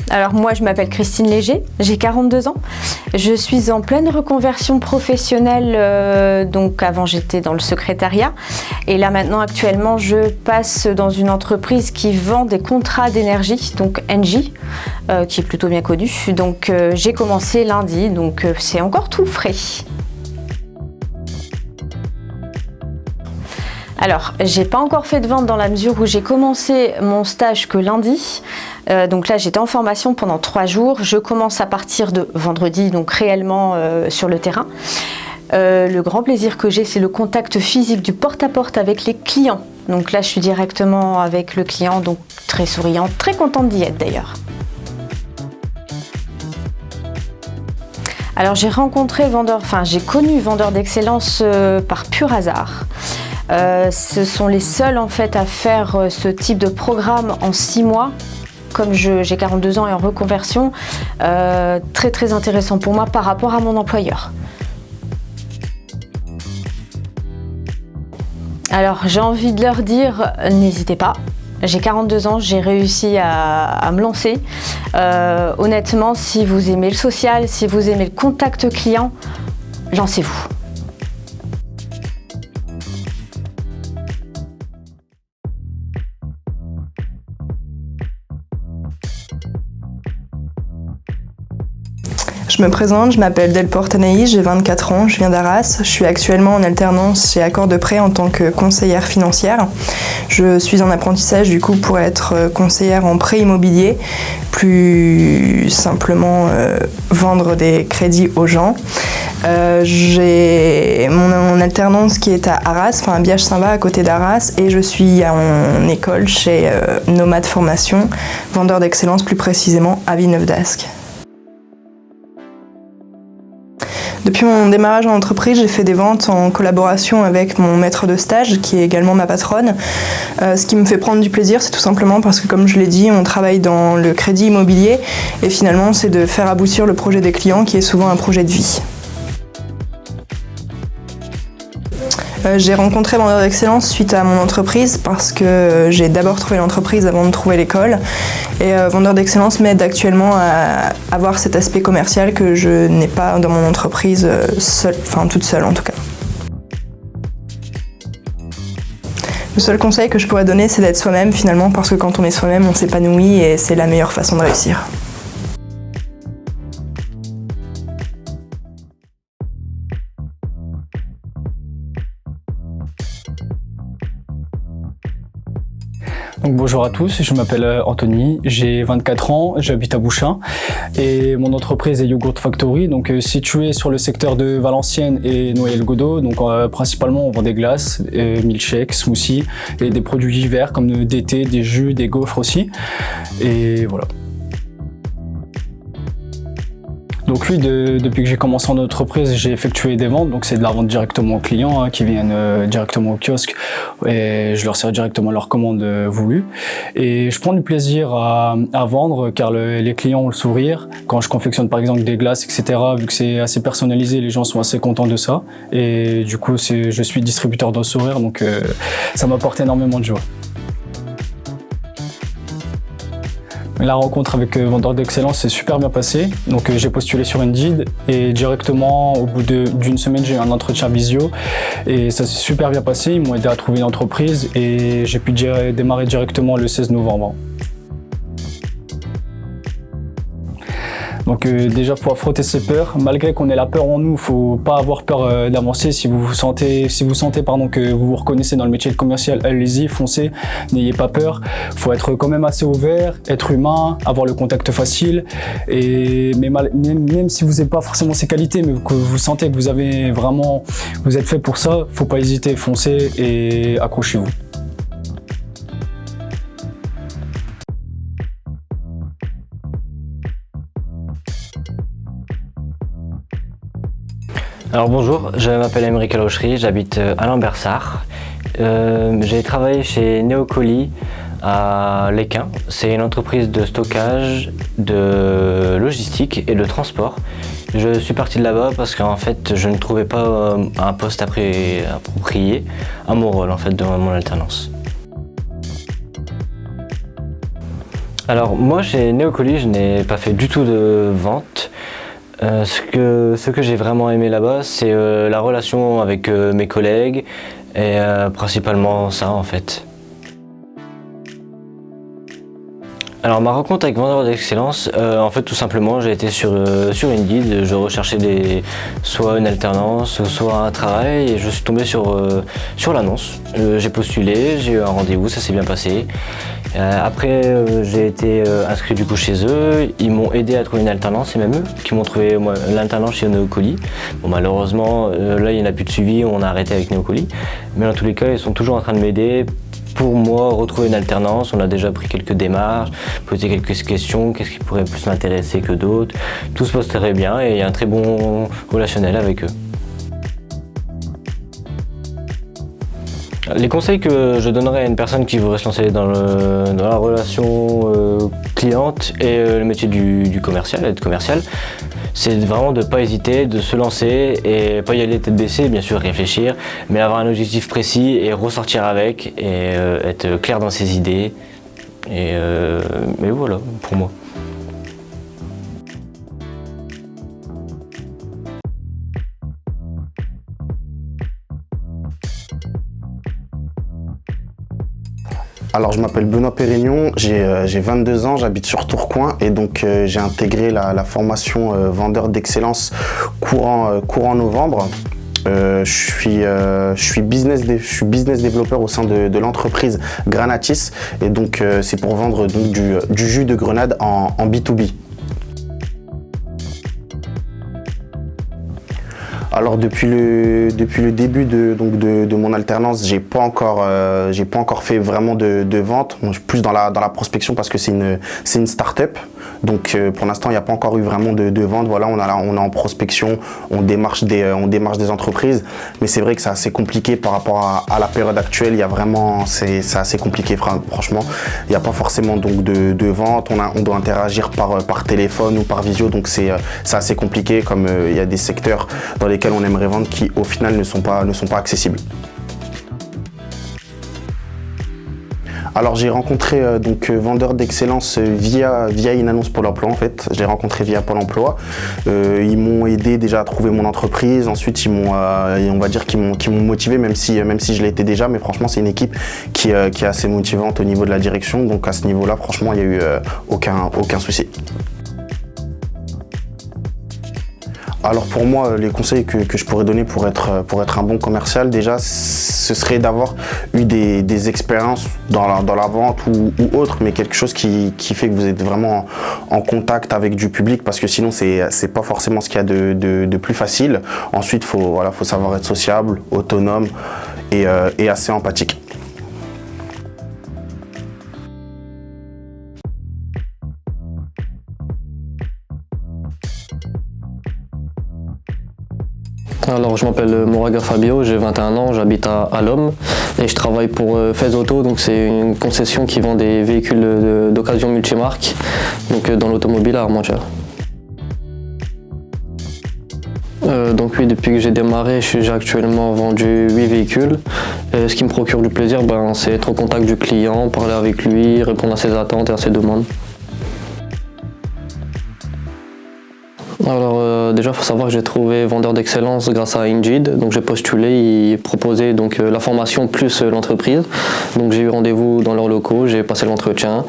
Alors moi je m'appelle Christine Léger, j'ai 42 ans. Je suis en pleine reconversion professionnelle, donc avant j'étais dans le secrétariat. Et là maintenant actuellement je passe dans une entreprise qui vend des contrats d'énergie, donc Engie, qui est plutôt bien connu. Donc j'ai commencé lundi, donc c'est encore tout frais. Alors, j'ai pas encore fait de vente dans la mesure où j'ai commencé mon stage que lundi. Donc là, j'étais en formation pendant 3 jours. Je commence à partir de vendredi, donc réellement sur le terrain. Le grand plaisir que j'ai, c'est le contact physique du porte-à-porte avec les clients. Donc là, je suis directement avec le client, donc très souriante, très contente d'y être d'ailleurs. Alors j'ai connu Vendeur d'Excellence par pur hasard. Ce sont les seuls en fait à faire ce type de programme en 6 mois. Comme j'ai 42 ans et en reconversion, très très intéressant pour moi par rapport à mon employeur. Alors j'ai envie de leur dire, n'hésitez pas. J'ai 42 ans, j'ai réussi à me lancer. Honnêtement, si vous aimez le social, si vous aimez le contact client, lancez-vous. Je me présente, je m'appelle Delporte Anaïs, j'ai 24 ans, je viens d'Arras. Je suis actuellement en alternance chez Accord de Prêt en tant que conseillère financière. Je suis en apprentissage du coup pour être conseillère en prêt immobilier, plus simplement vendre des crédits aux gens. J'ai mon alternance qui est à Arras, à Biage-Saint-Va à côté d'Arras, et je suis en école chez Nomade Formation, vendeur d'excellence plus précisément à Villeneuve d'Ascq. Depuis mon démarrage en entreprise, j'ai fait des ventes en collaboration avec mon maître de stage, qui est également ma patronne. Ce qui me fait prendre du plaisir, c'est tout simplement parce que, comme je l'ai dit, on travaille dans le crédit immobilier et finalement, c'est de faire aboutir le projet des clients, qui est souvent un projet de vie. J'ai rencontré Vendeur d'Excellence suite à mon entreprise parce que j'ai d'abord trouvé l'entreprise avant de trouver l'école. Et Vendeur d'Excellence m'aide actuellement à avoir cet aspect commercial que je n'ai pas dans mon entreprise toute seule en tout cas. Le seul conseil que je pourrais donner, c'est d'être soi-même finalement, parce que quand on est soi-même, on s'épanouit et c'est la meilleure façon de réussir. Donc bonjour à tous, je m'appelle Anthony, j'ai 24 ans, j'habite à Bouchain et mon entreprise est Yogurt Factory, donc située sur le secteur de Valenciennes et Noyelles-Godault. Donc principalement on vend des glaces, milkshakes, smoothies et des produits divers comme des thés, des jus, des gaufres aussi. Et voilà. Donc lui, depuis que j'ai commencé en entreprise, j'ai effectué des ventes, donc c'est de la vente directement aux clients qui viennent directement au kiosque et je leur sers directement leur commande voulue. Et je prends du plaisir à vendre car les clients ont le sourire. Quand je confectionne par exemple des glaces, etc., vu que c'est assez personnalisé, les gens sont assez contents de ça. Et du coup, je suis distributeur de sourire, donc ça m'apporte énormément de joie. La rencontre avec Vendeur d'Excellence s'est super bien passée. Donc j'ai postulé sur Indeed et directement au bout d'une semaine j'ai eu un entretien visio et ça s'est super bien passé. Ils m'ont aidé à trouver une entreprise et j'ai pu démarrer directement le 16 novembre. Donc déjà, il faut affronter ses peurs. Malgré qu'on ait la peur en nous, il ne faut pas avoir peur d'avancer. Si vous sentez que vous vous reconnaissez dans le métier de commercial, allez-y, foncez, n'ayez pas peur. Il faut être quand même assez ouvert, être humain, avoir le contact facile. Même si vous n'avez pas forcément ces qualités, mais que vous sentez que vous êtes fait pour ça, il ne faut pas hésiter, foncez et accrochez-vous. Alors bonjour, je m'appelle Aymeric Alochery, j'habite à Lambersart. J'ai travaillé chez Neocolis à Lesquin. C'est une entreprise de stockage, de logistique et de transport. Je suis parti de là-bas parce qu'en fait je ne trouvais pas un poste approprié à mon rôle en fait de mon alternance. Alors moi chez Neocoly, je n'ai pas fait du tout de vente. Ce que j'ai vraiment aimé là-bas, c'est la relation avec mes collègues et principalement ça en fait. Alors ma rencontre avec Vendeur d'Excellence, en fait tout simplement j'ai été sur Indeed, je recherchais soit une alternance, soit un travail et je suis tombé sur l'annonce. J'ai postulé, j'ai eu un rendez-vous, ça s'est bien passé. Après j'ai été inscrit du coup chez eux, ils m'ont aidé à trouver une alternance, c'est même eux qui m'ont trouvé l'alternance chez Neocoly. Bon malheureusement là il n'y en a plus de suivi, on a arrêté avec Neocoly, mais dans tous les cas ils sont toujours en train de m'aider. Pour moi, retrouver une alternance, on a déjà pris quelques démarches, posé quelques questions, qu'est-ce qui pourrait plus m'intéresser que d'autres. Tout se passe très bien et il y a un très bon relationnel avec eux. Les conseils que je donnerais à une personne qui voudrait se lancer dans la relation cliente et le métier du commercial, être commercial, c'est vraiment de ne pas hésiter, de se lancer et pas y aller tête baissée, bien sûr réfléchir, mais avoir un objectif précis et ressortir avec et être clair dans ses idées. Et voilà pour moi. Alors je m'appelle Benoît Pérignon, j'ai 22 ans, j'habite sur Tourcoing et donc j'ai intégré la formation vendeur d'excellence courant novembre. Je suis business développeur au sein de l'entreprise Granatis et donc c'est pour vendre donc, du jus de grenade en B2B. Alors depuis le début de mon alternance, j'ai pas encore fait vraiment de vente. Je suis plus dans la prospection parce que c'est une start-up. Donc pour l'instant, il n'y a pas encore eu vraiment de vente. Voilà, on est en prospection, on démarche des entreprises. Mais c'est vrai que c'est assez compliqué par rapport à la période actuelle. C'est assez compliqué franchement. Il n'y a pas forcément donc de vente. On doit interagir par téléphone ou par visio. Donc c'est assez compliqué comme il y a des secteurs dans lesquels on aimerait vendre qui au final ne sont pas accessibles. Alors j'ai rencontré vendeur d'excellence via une annonce Pôle emploi en fait. Je l'ai rencontré via Pôle emploi. Ils m'ont aidé déjà à trouver mon entreprise. Ensuite ils m'ont motivé même si je l'étais déjà. Mais franchement c'est une équipe qui est assez motivante au niveau de la direction. Donc à ce niveau-là franchement il n'y a eu aucun souci. Alors pour moi, les conseils que je pourrais donner pour être un bon commercial, déjà, ce serait d'avoir eu des expériences dans la vente ou autre, mais quelque chose qui fait que vous êtes vraiment en contact avec du public, parce que sinon c'est pas forcément ce qu'il y a de plus facile. Ensuite, faut savoir être sociable, autonome et assez empathique. Alors je m'appelle Moraga Fabio, j'ai 21 ans, j'habite à Lomme et je travaille pour Fez Auto, donc c'est une concession qui vend des véhicules d'occasion multimarques, donc dans l'automobile à Armentières. Donc oui, depuis que j'ai démarré, j'ai actuellement vendu 8 véhicules. Ce qui me procure du plaisir, c'est être au contact du client, parler avec lui, répondre à ses attentes et à ses demandes. Alors déjà, il faut savoir que j'ai trouvé vendeur d'excellence grâce à Indeed. Donc j'ai postulé, ils proposaient donc la formation plus l'entreprise. Donc j'ai eu rendez-vous dans leurs locaux, j'ai passé l'entretien.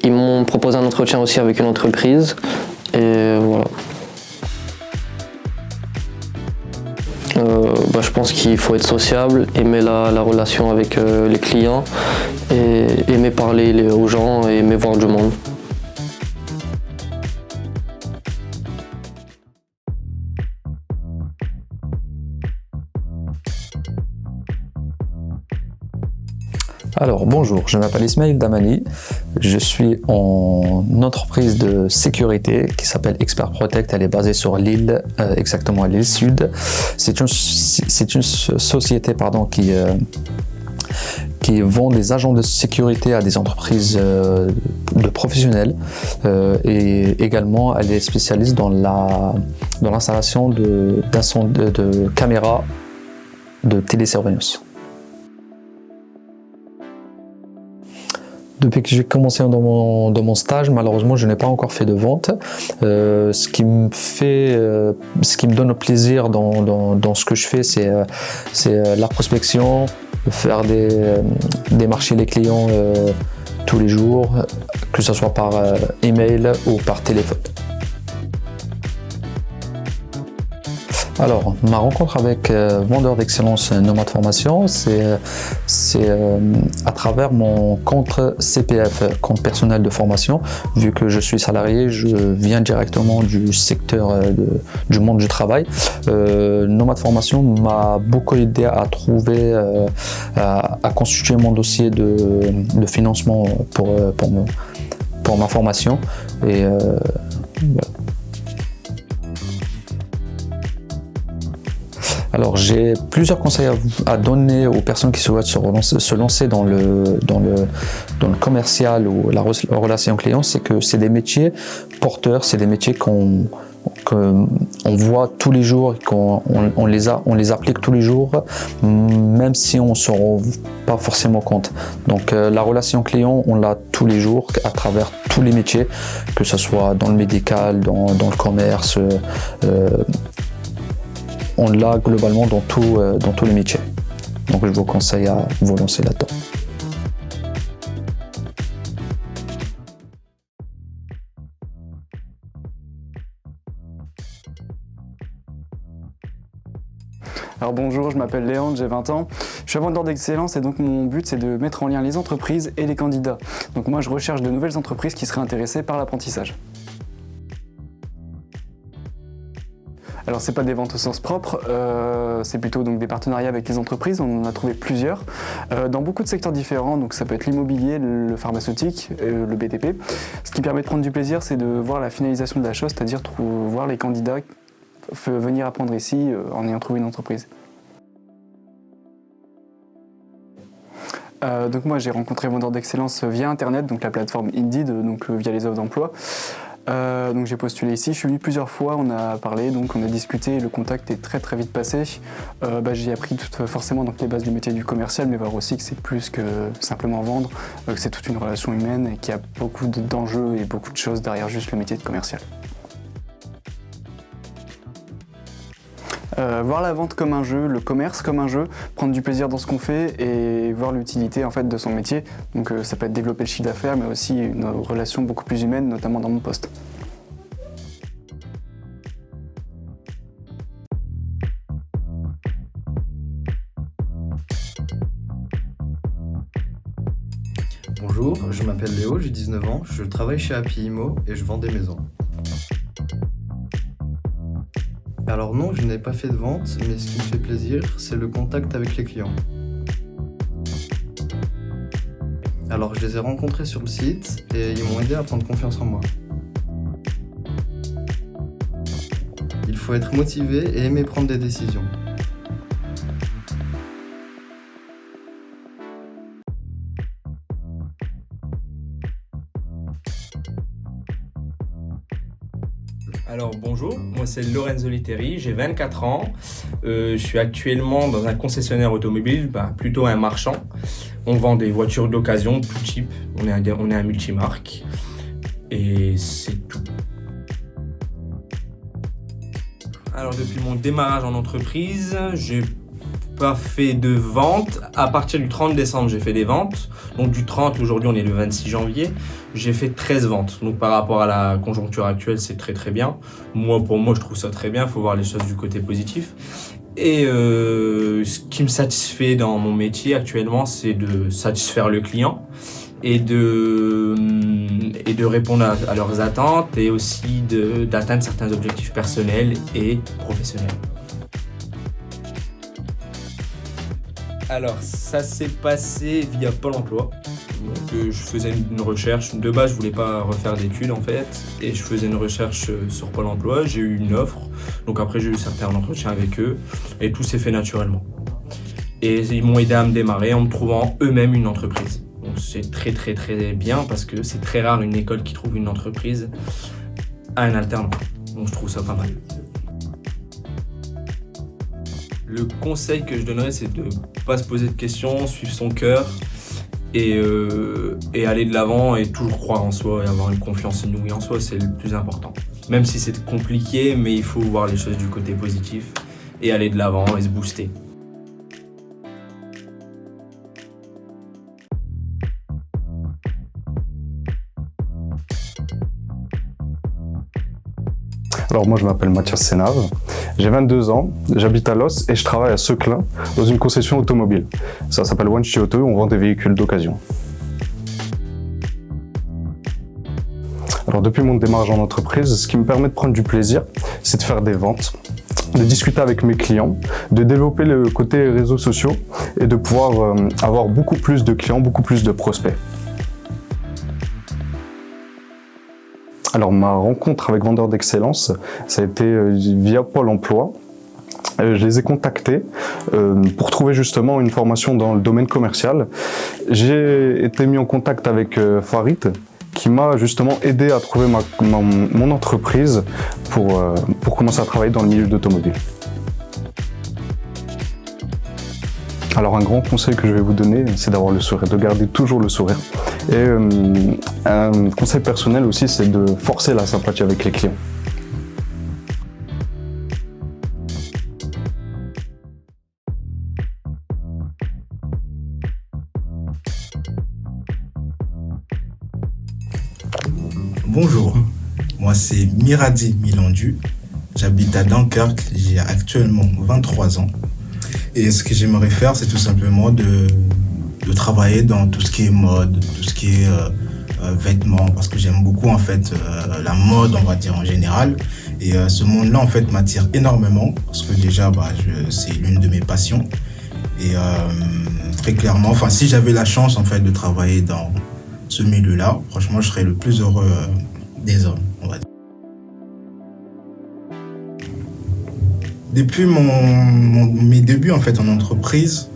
Ils m'ont proposé un entretien aussi avec une entreprise et voilà. Je pense qu'il faut être sociable, aimer la relation avec les clients, et aimer parler aux gens et aimer voir du monde. Alors bonjour, je m'appelle Ismail Damani, je suis en entreprise de sécurité qui s'appelle Expert Protect, elle est basée sur l'île, exactement à l'île Sud. C'est une société qui vend des agents de sécurité à des entreprises de professionnels et également elle est spécialiste dans l'installation de caméras de télésurveillance. Depuis que j'ai commencé dans mon stage, malheureusement, je n'ai pas encore fait de vente. Ce qui me donne plaisir dans ce que je fais, c'est la prospection, faire démarcher les clients tous les jours, que ce soit par email ou par téléphone. Alors, ma rencontre avec Vendeur d'Excellence Nomade Formation, c'est à travers mon compte CPF, compte personnel de formation. Vu que je suis salarié, je viens directement du secteur du monde du travail. Nomade Formation m'a beaucoup aidé à trouver, à constituer mon dossier de financement pour ma formation. Et voilà. Alors, j'ai plusieurs conseils à donner aux personnes qui souhaitent se lancer dans le commercial ou la relation client. C'est que c'est des métiers porteurs, c'est des métiers qu'on voit tous les jours, on les applique tous les jours, même si on ne se rend pas forcément compte. Donc, la relation client, on l'a tous les jours à travers tous les métiers, que ce soit dans le médical, dans le commerce. On l'a globalement dans tous les métiers. Donc je vous conseille à vous lancer là-dedans. Alors bonjour, je m'appelle Léandre, j'ai 20 ans. Je suis vendeur d'excellence et donc mon but c'est de mettre en lien les entreprises et les candidats. Donc moi je recherche de nouvelles entreprises qui seraient intéressées par l'apprentissage. Alors c'est pas des ventes au sens propre, c'est plutôt donc des partenariats avec les entreprises, on en a trouvé plusieurs, dans beaucoup de secteurs différents, donc ça peut être l'immobilier, le pharmaceutique, le BTP. Ce qui permet de prendre du plaisir, c'est de voir la finalisation de la chose, c'est-à-dire voir les candidats venir apprendre ici en ayant trouvé une entreprise. Donc moi j'ai rencontré Vendeur d'Excellence via internet, donc la plateforme Indeed, donc via les offres d'emploi. Donc j'ai postulé ici, je suis venu plusieurs fois, on a parlé, donc on a discuté, le contact est très très vite passé. J'ai appris forcément donc les bases du métier du commercial, mais voir aussi que c'est plus que simplement vendre, que c'est toute une relation humaine et qu'il y a beaucoup d'enjeux et beaucoup de choses derrière juste le métier de commercial. Voir la vente comme un jeu, le commerce comme un jeu, prendre du plaisir dans ce qu'on fait et voir l'utilité en fait de son métier. Donc ça peut être développer le chiffre d'affaires, mais aussi une relation beaucoup plus humaine, notamment dans mon poste. Bonjour, je m'appelle Léo, j'ai 19 ans, je travaille chez Happy Immo et je vends des maisons. Alors non, je n'ai pas fait de vente, mais ce qui me fait plaisir, c'est le contact avec les clients. Alors je les ai rencontrés sur le site et ils m'ont aidé à prendre confiance en moi. Il faut être motivé et aimer prendre des décisions. Alors bonjour, moi c'est Lorenzo Literi, j'ai 24 ans, je suis actuellement dans un concessionnaire automobile, plutôt un marchand. On vend des voitures d'occasion, tout cheap, on est un multimarque et c'est tout. Alors depuis mon démarrage en entreprise, j'ai pas fait de vente. À partir du 30 décembre, j'ai fait des ventes. Donc du 30, aujourd'hui on est le 26 janvier, j'ai fait 13 ventes. Donc par rapport à la conjoncture actuelle, c'est très très bien. Pour moi, je trouve ça très bien, il faut voir les choses du côté positif. Et ce qui me satisfait dans mon métier actuellement, c'est de satisfaire le client et de répondre à leurs attentes et aussi d'atteindre certains objectifs personnels et professionnels. Alors ça s'est passé via Pôle emploi. Donc, je faisais une recherche, de base je voulais pas refaire d'études en fait, et je faisais une recherche sur Pôle emploi, j'ai eu une offre, donc après j'ai eu certains entretiens avec eux, et tout s'est fait naturellement. Et ils m'ont aidé à me démarrer en me trouvant eux-mêmes une entreprise. Donc c'est très très très bien parce que c'est très rare une école qui trouve une entreprise à un alternant, donc je trouve ça pas mal. Le conseil que je donnerais, c'est de ne pas se poser de questions, suivre son cœur et aller de l'avant et toujours croire en soi et avoir une confiance inouïe en soi, c'est le plus important. Même si c'est compliqué, mais il faut voir les choses du côté positif et aller de l'avant et se booster. Alors moi je m'appelle Mathias Sénave, j'ai 22 ans, j'habite à Los et je travaille à Seclin dans une concession automobile. Ça s'appelle Wanchi Auto, on vend des véhicules d'occasion. Alors depuis mon démarrage en entreprise, ce qui me permet de prendre du plaisir, c'est de faire des ventes, de discuter avec mes clients, de développer le côté réseaux sociaux et de pouvoir avoir beaucoup plus de clients, beaucoup plus de prospects. Alors ma rencontre avec Vendeurs d'Excellence, ça a été via Pôle emploi. Je les ai contactés pour trouver justement une formation dans le domaine commercial. J'ai été mis en contact avec Farid qui m'a justement aidé à trouver mon entreprise pour commencer à travailler dans le milieu d'automobile. Alors un grand conseil que je vais vous donner, c'est d'avoir le sourire, de garder toujours le sourire. Et un conseil personnel aussi, c'est de forcer la sympathie avec les clients. Bonjour, moi c'est Miradi Milandu, j'habite à Dunkerque, j'ai actuellement 23 ans. Et ce que j'aimerais faire, c'est tout simplement de travailler dans tout ce qui est mode, tout ce qui est vêtements, parce que j'aime beaucoup en fait la mode, on va dire en général. Et ce monde-là en fait m'attire énormément, parce que déjà c'est l'une de mes passions. Et très clairement, enfin si j'avais la chance en fait de travailler dans ce milieu-là, franchement je serais le plus heureux des hommes, on va dire. Depuis mes débuts en fait en entreprise,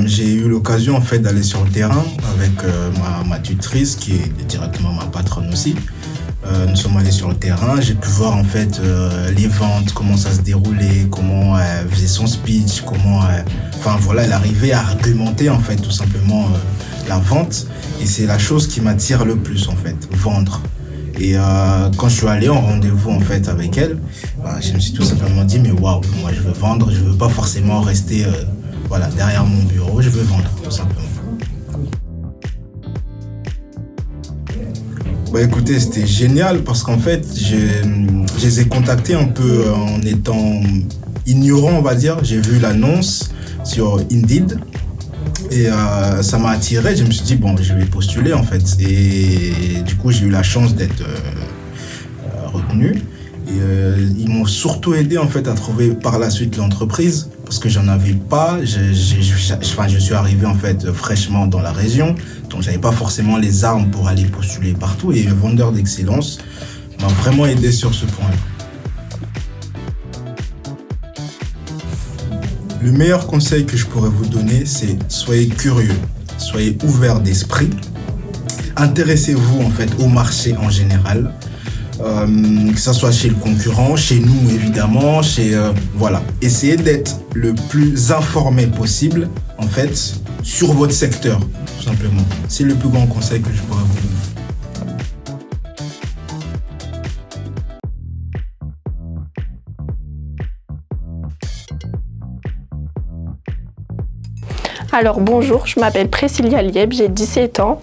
j'ai eu l'occasion en fait d'aller sur le terrain avec ma tutrice qui est directement ma patronne aussi. Nous sommes allés sur le terrain, j'ai pu voir en fait les ventes, comment ça se déroulait, comment elle faisait son speech, elle arrivait à argumenter en fait tout simplement la vente. Et c'est la chose qui m'attire le plus en fait, vendre. Et quand je suis allé en rendez-vous en fait avec elle, je me suis tout simplement dit mais waouh, moi je veux vendre, je veux pas forcément rester derrière mon bureau, je veux vendre tout simplement. Écoutez, c'était génial parce qu'en fait je les ai contactés un peu en étant ignorant on va dire. J'ai vu l'annonce sur Indeed. Et ça m'a attiré, je me suis dit bon je vais postuler en fait et du coup j'ai eu la chance d'être retenu et ils m'ont surtout aidé en fait à trouver par la suite l'entreprise parce que j'en avais pas, je suis arrivé en fait fraîchement dans la région donc j'avais pas forcément les armes pour aller postuler partout et le Vendeur d'Excellence m'a vraiment aidé sur ce point-là. Le meilleur conseil que je pourrais vous donner, c'est soyez curieux, soyez ouverts d'esprit, intéressez-vous en fait au marché en général, que ce soit chez le concurrent, chez nous évidemment, essayez d'être le plus informé possible en fait sur votre secteur tout simplement. C'est le plus grand conseil que je pourrais vous donner. Alors bonjour, je m'appelle Priscilla Lieb, j'ai 17 ans.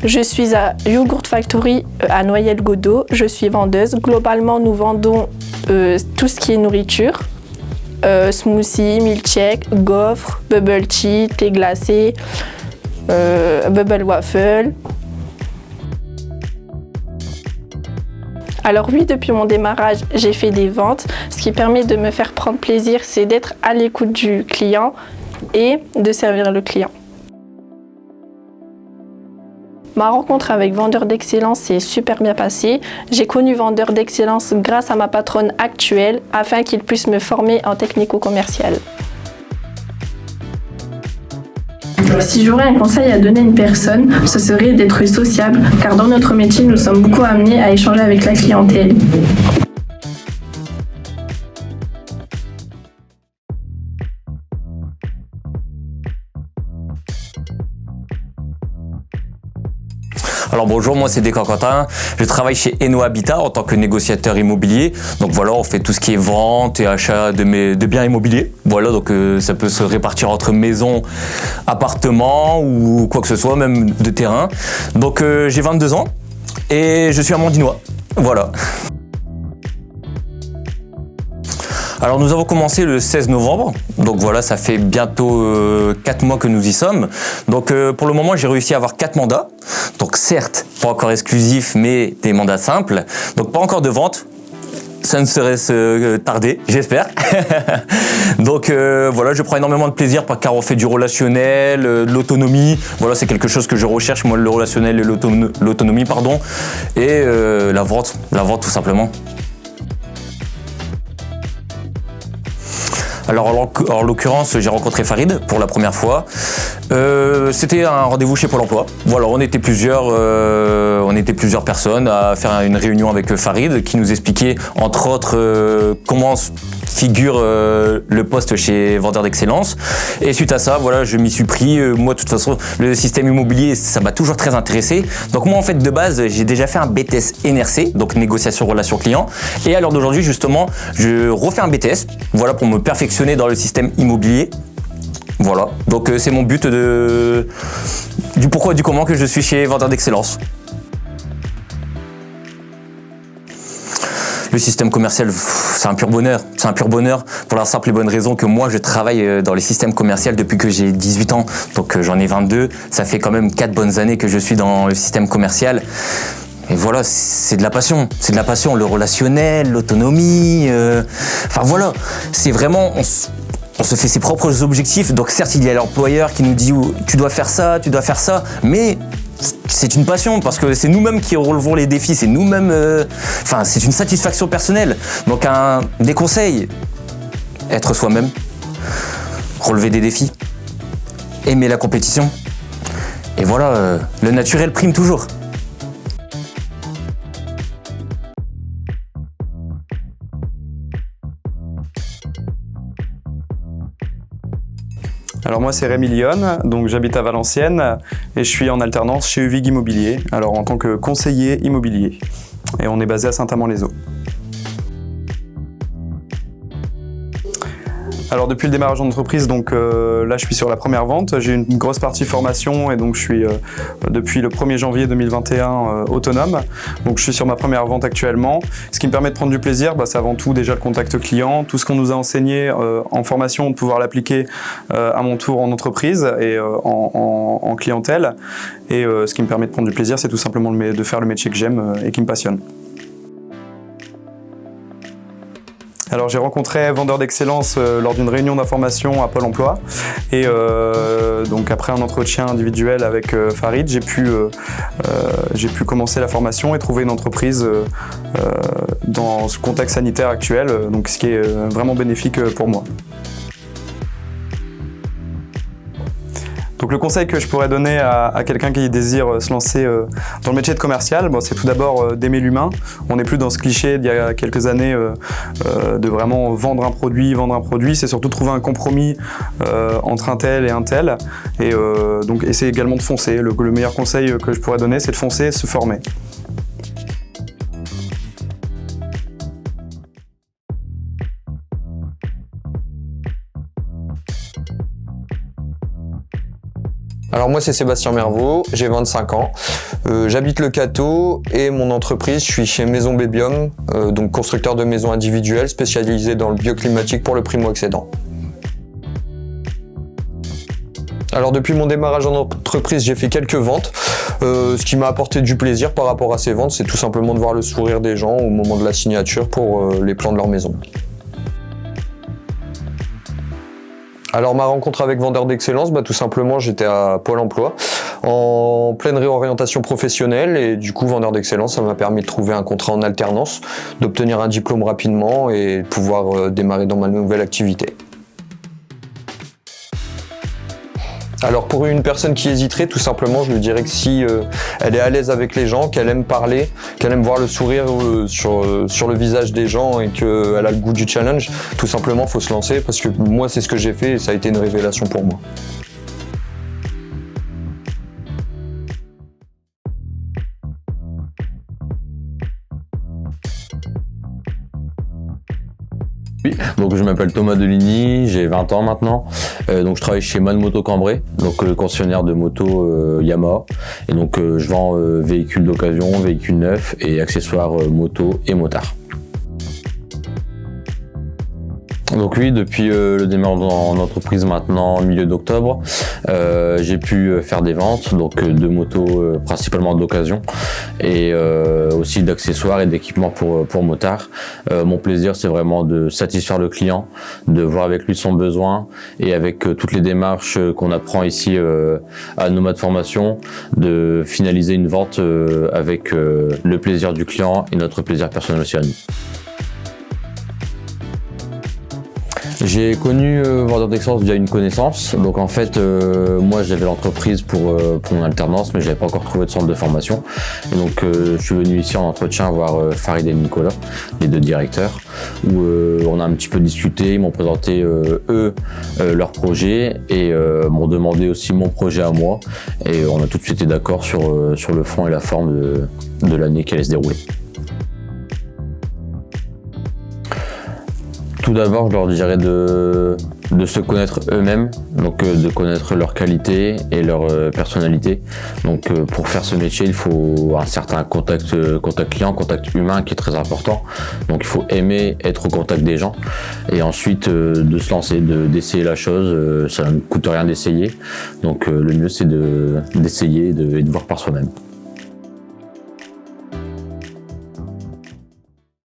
Je suis à Yogurt Factory à Noyelles-Godault. Je suis vendeuse. Globalement, nous vendons tout ce qui est nourriture. Smoothie, milkshake, gaufres, bubble tea, thé glacé, bubble waffle. Alors oui, depuis mon démarrage, j'ai fait des ventes. Ce qui permet de me faire prendre plaisir, c'est d'être à l'écoute du client et de servir le client. Ma rencontre avec Vendeur d'Excellence s'est super bien passée. J'ai connu Vendeur d'Excellence grâce à ma patronne actuelle afin qu'il puisse me former en technico-commercial. Si j'aurais un conseil à donner à une personne, ce serait d'être sociable, car dans notre métier, nous sommes beaucoup amenés à échanger avec la clientèle. Alors bonjour, moi c'est Descamps Quentin, je travaille chez Eno Habitat en tant que négociateur immobilier. Donc voilà, on fait tout ce qui est vente et achat de biens immobiliers. Voilà, donc ça peut se répartir entre maisons, appartements ou quoi que ce soit, même de terrain. Donc j'ai 22 ans et je suis amandinois. Voilà. Alors nous avons commencé le 16 novembre, donc voilà, ça fait bientôt 4 mois que nous y sommes. Donc pour le moment, j'ai réussi à avoir 4 mandats. Donc certes, pas encore exclusifs, mais des mandats simples. Donc pas encore de vente. Ça ne serait tarder, j'espère. Donc voilà, je prends énormément de plaisir car on fait du relationnel, de l'autonomie. Voilà, c'est quelque chose que je recherche, moi, le relationnel et l'autonomie, pardon. Et la vente tout simplement. Alors en l'occurrence, j'ai rencontré Farid pour la première fois. C'était un rendez-vous chez Pôle emploi. Voilà, on était plusieurs personnes à faire une réunion avec Farid qui nous expliquait entre autres comment figure le poste chez Vendeur d'Excellence. Et suite à ça, voilà, je m'y suis pris. Moi, de toute façon, le système immobilier, ça m'a toujours très intéressé. Donc moi, en fait, de base, j'ai déjà fait un BTS NRC, donc négociation relation client. Et à l'heure d'aujourd'hui, justement, je refais un BTS, voilà, pour me perfectionner dans le système immobilier. Voilà, donc c'est mon but du pourquoi et du comment que je suis chez Vendeur d'Excellence. Le système commercial, c'est un pur bonheur. C'est un pur bonheur pour la simple et bonne raison que moi, je travaille dans les systèmes commerciaux depuis que j'ai 18 ans. Donc j'en ai 22. Ça fait quand même 4 bonnes années que je suis dans le système commercial. Et voilà, c'est de la passion. C'est de la passion, le relationnel, l'autonomie. Enfin voilà, c'est vraiment... On se fait ses propres objectifs. Donc certes, il y a l'employeur qui nous dit tu dois faire ça, mais c'est une passion parce que c'est nous-mêmes qui relevons les défis, c'est nous-mêmes. Enfin, c'est une satisfaction personnelle. Donc des conseils, être soi-même, relever des défis, aimer la compétition. Et voilà, le naturel prime toujours. Alors moi c'est Rémi Lyon, donc j'habite à Valenciennes et je suis en alternance chez Uvig Immobilier, alors en tant que conseiller immobilier. Et on est basé à Saint-Amand-les-Eaux. Alors depuis le démarrage de l'entreprise, donc là je suis sur la première vente. J'ai une grosse partie formation et donc je suis depuis le 1er janvier 2021 autonome. Donc je suis sur ma première vente actuellement. Ce qui me permet de prendre du plaisir, c'est avant tout déjà le contact client, tout ce qu'on nous a enseigné en formation, de pouvoir l'appliquer à mon tour en entreprise et en clientèle. Et ce qui me permet de prendre du plaisir, c'est tout simplement de faire le métier que j'aime et qui me passionne. Alors j'ai rencontré Vendeur d'Excellence lors d'une réunion d'information à Pôle emploi et donc après un entretien individuel avec Farid, j'ai pu commencer la formation et trouver une entreprise dans ce contexte sanitaire actuel, donc ce qui est vraiment bénéfique pour moi. Donc le conseil que je pourrais donner à quelqu'un qui désire se lancer dans le métier de commercial, c'est tout d'abord d'aimer l'humain. On n'est plus dans ce cliché d'il y a quelques années de vraiment vendre un produit, c'est surtout trouver un compromis entre un tel et un tel. Et donc essayer également de foncer. Le meilleur conseil que je pourrais donner, c'est de foncer et se former. Alors moi c'est Sébastien Mervaux, j'ai 25 ans, j'habite le Cateau et mon entreprise, je suis chez Maison Bébium, donc constructeur de maisons individuelles spécialisé dans le bioclimatique pour le primo-accédant. Alors depuis mon démarrage en entreprise, j'ai fait quelques ventes. Ce qui m'a apporté du plaisir par rapport à ces ventes, c'est tout simplement de voir le sourire des gens au moment de la signature pour les plans de leur maison. Alors ma rencontre avec Vendeur d'Excellence, tout simplement j'étais à Pôle emploi en pleine réorientation professionnelle et du coup Vendeur d'Excellence ça m'a permis de trouver un contrat en alternance, d'obtenir un diplôme rapidement et de pouvoir démarrer dans ma nouvelle activité. Alors pour une personne qui hésiterait, tout simplement, je lui dirais que si elle est à l'aise avec les gens, qu'elle aime parler, qu'elle aime voir le sourire sur le visage des gens et qu'elle a le goût du challenge, tout simplement, il faut se lancer parce que moi, c'est ce que j'ai fait et ça a été une révélation pour moi. Oui, donc je m'appelle Thomas Deligny, j'ai 20 ans maintenant. Donc je travaille chez Man Moto Cambrai, donc le concessionnaire de moto Yamaha. Et donc je vends véhicules d'occasion, véhicules neufs et accessoires moto et motards. Donc oui, depuis le démarrage en entreprise maintenant, milieu d'octobre, j'ai pu faire des ventes, donc de motos principalement d'occasion et aussi d'accessoires et d'équipements pour motards. Mon plaisir, c'est vraiment de satisfaire le client, de voir avec lui son besoin et avec toutes les démarches qu'on apprend ici à Nomade Formation, de finaliser une vente avec le plaisir du client et notre plaisir personnel aussi à nous. J'ai connu Vendeur d'Excellence via une connaissance. Donc en fait, moi j'avais l'entreprise pour mon alternance, mais j'avais pas encore trouvé de centre de formation. Et donc je suis venu ici en entretien voir Farid et Nicolas, les deux directeurs, où on a un petit peu discuté. Ils m'ont présenté eux leur projet et m'ont demandé aussi mon projet à moi. Et on a tout de suite été d'accord sur le fond et la forme de l'année qui allait se dérouler. Tout d'abord, je leur dirais de se connaître eux-mêmes, donc de connaître leurs qualités et leur personnalité. Donc pour faire ce métier, il faut un certain contact client, contact humain qui est très important. Donc il faut aimer être au contact des gens et ensuite de se lancer, d'essayer la chose. Ça ne coûte rien d'essayer. Donc le mieux c'est d'essayer et de voir par soi-même.